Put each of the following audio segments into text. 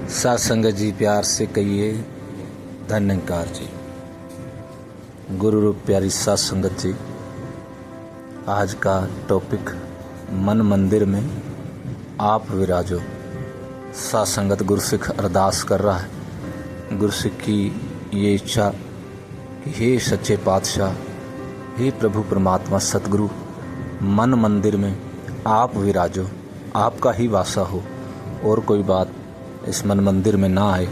साथ संगत जी प्यार से कहिए धन्यकार जी। गुरु रूप प्यारी साथ संगत जी, आज का टॉपिक मन मंदिर में आप विराजो। साथ संगत गुरसिख अरदास कर रहा है। गुरसिख की ये इच्छा कि हे सच्चे पातशाह, हे प्रभु परमात्मा सतगुरु, मन मंदिर में आप विराजो, आपका ही वासा हो और कोई बात इस मन मंदिर में ना आए।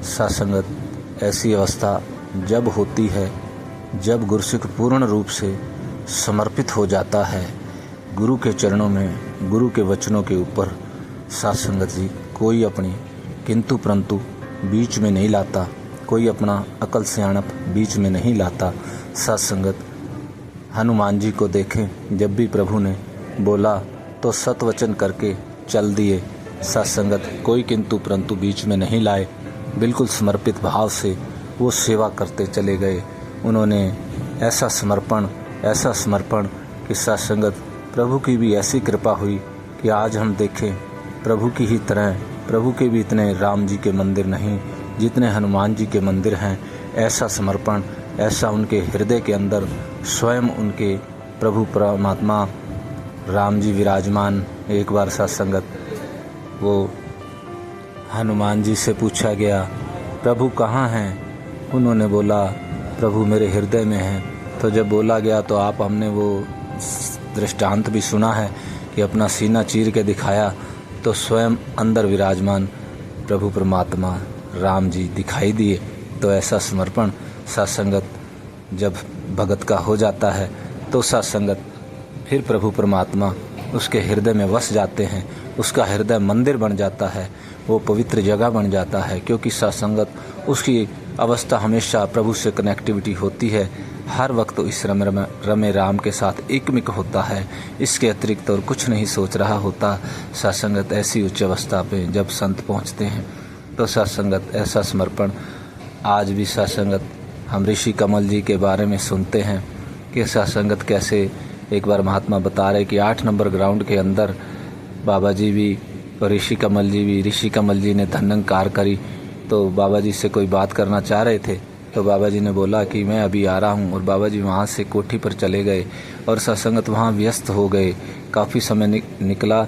सत्संगत ऐसी अवस्था जब होती है जब गुरसिख पूर्ण रूप से समर्पित हो जाता है गुरु के चरणों में, गुरु के वचनों के ऊपर। सत्संगत जी कोई अपनी किंतु परंतु बीच में नहीं लाता, कोई अपना अकल सियाणप बीच में नहीं लाता। सत्संगत हनुमान जी को देखें, जब भी प्रभु ने बोला तो सतवचन करके चल दिए। सत्संगत कोई किंतु परंतु बीच में नहीं लाए, बिल्कुल समर्पित भाव से वो सेवा करते चले गए। उन्होंने ऐसा समर्पण कि सत्संगत प्रभु की भी ऐसी कृपा हुई कि आज हम देखें प्रभु की ही तरह प्रभु के भी इतने राम जी के मंदिर नहीं जितने हनुमान जी के मंदिर हैं। ऐसा समर्पण, ऐसा उनके हृदय के अंदर स्वयं उनके प्रभु परमात्मा राम जी विराजमान। एक बार सत्संगत वो हनुमान जी से पूछा गया, प्रभु कहाँ हैं? उन्होंने बोला प्रभु मेरे हृदय में हैं। तो जब बोला गया तो हमने वो दृष्टांत भी सुना है कि अपना सीना चीर के दिखाया तो स्वयं अंदर विराजमान प्रभु परमात्मा राम जी दिखाई दिए। तो ऐसा समर्पण सत्संगत जब भगत का हो जाता है तो सत्संगत फिर प्रभु परमात्मा उसके हृदय में वस जाते हैं, उसका हृदय मंदिर बन जाता है, वो पवित्र जगह बन जाता है। क्योंकि सत्संगत उसकी अवस्था हमेशा प्रभु से कनेक्टिविटी होती है, हर वक्त इस रमे राम के साथ एकमिक होता है, इसके अतिरिक्त और कुछ नहीं सोच रहा होता। सत्संगत ऐसी उच्च अवस्था पे जब संत पहुँचते हैं तो सत्संगत ऐसा समर्पण आज भी सत्संगत हम ऋषि कमल जी के बारे में सुनते हैं कि सत्संगत कैसे एक बार महात्मा बता रहे कि 8 नंबर ग्राउंड के अंदर बाबा जी भी और ऋषि कमल जी ने धन्यकार करी। तो बाबा जी से कोई बात करना चाह रहे थे तो बाबा जी ने बोला कि मैं अभी आ रहा हूँ, और बाबा जी वहाँ से कोठी पर चले गए और सत्संगत वहाँ व्यस्त हो गए। काफ़ी समय निकला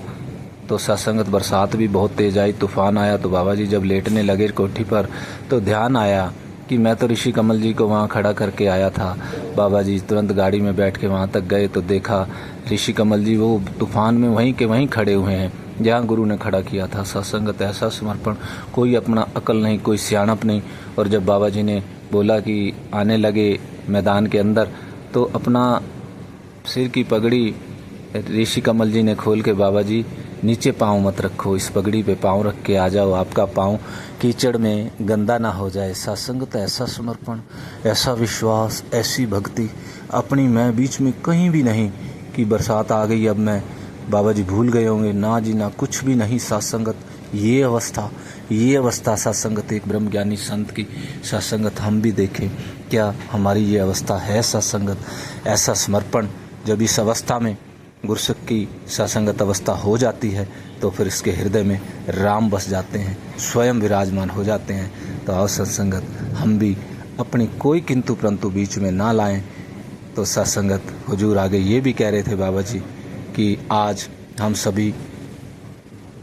तो सत्संगत बरसात भी बहुत तेज़ आई, तूफान आया। तो बाबा जी जब लेटने लगे कोठी पर तो ध्यान आया कि मैं तो ऋषि कमल जी को वहाँ खड़ा करके आया था। बाबा जी तुरंत गाड़ी में बैठ के वहाँ तक गए तो देखा ऋषि कमल जी वो तूफान में वहीं के वहीं खड़े हुए हैं जहाँ गुरु ने खड़ा किया था। सत्संगत ऐसा समर्पण, कोई अपना अकल नहीं, कोई सियाणप नहीं। और जब बाबा जी ने बोला कि आने लगे मैदान के अंदर तो अपना सिर की पगड़ी ऋषि कमल जी ने खोल के, बाबा जी नीचे पाँव मत रखो, इस पगड़ी पे पाँव रख के आ जाओ, आपका पाँव कीचड़ में गंदा ना हो जाए। सत्संगत ऐसा समर्पण, ऐसा विश्वास, ऐसी भक्ति अपनी मैं बीच में कहीं भी नहीं कि बरसात आ गई अब मैं बाबा जी भूल गए होंगे, ना जी ना, कुछ भी नहीं। सत्संगत ये अवस्था सत्संगत एक ब्रह्मज्ञानी संत की। सत्संगत हम भी देखें क्या हमारी ये अवस्था है। सत्संगत ऐसा समर्पण जब इस अवस्था में गुरसिख की सत्संगत अवस्था हो जाती है तो फिर इसके हृदय में राम बस जाते हैं, स्वयं विराजमान हो जाते हैं। तो आओ सत्संगत हम भी अपनी कोई किंतु परंतु बीच में ना लाएं। तो सत्संगत हुजूर आगे ये भी कह रहे थे बाबा जी कि आज हम सभी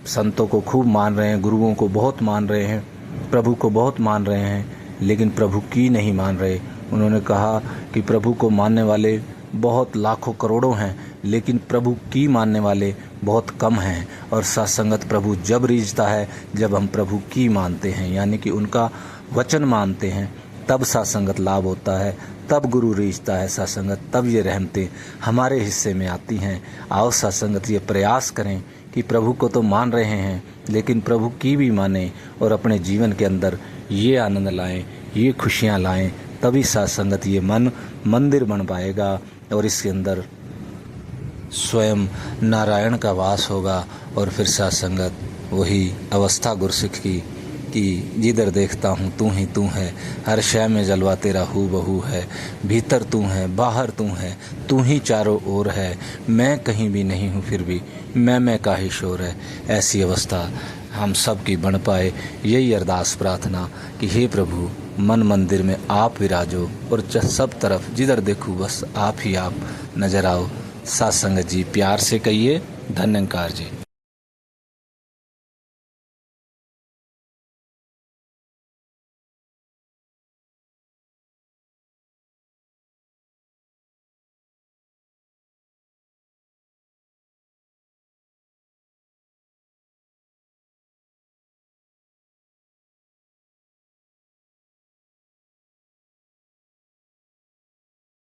संतों को खूब मान रहे हैं, गुरुओं को बहुत मान रहे हैं, प्रभु को बहुत मान रहे हैं, लेकिन प्रभु की नहीं मान रहे। उन्होंने कहा कि प्रभु को मानने वाले बहुत लाखों करोड़ों हैं, लेकिन प्रभु की मानने वाले बहुत कम हैं। और सत्संगत प्रभु जब रीझता है जब हम प्रभु की मानते हैं, यानी कि उनका वचन मानते हैं, तब सत्संगत लाभ होता है, तब गुरु रीझता है सत्संगत, तब ये रहमतें हमारे हिस्से में आती हैं। आओ सत्संगत ये प्रयास करें कि प्रभु को तो मान रहे हैं लेकिन प्रभु की भी माने और अपने जीवन के अंदर ये आनंद लाएं, ये खुशियाँ लाएं, तभी सत्संगत ये मन मंदिर बन पाएगा और इसके अंदर स्वयं नारायण का वास होगा। और फिर सत्संगत वही अवस्था गुरसिख की कि जिधर देखता हूँ तू ही तू है, हर शय में जलवा तेरा हू बहू है, भीतर तू है बाहर तू है, तू ही चारों ओर है, मैं कहीं भी नहीं हूँ फिर भी मैं का ही शोर है। ऐसी अवस्था हम सब की बन पाए। यही अरदास प्रार्थना कि हे प्रभु मन मंदिर में आप विराजो और सब तरफ जिधर देखूँ बस आप ही आप नजर आओ। साथ संगत जी प्यार से कहिए धन्यकार जी।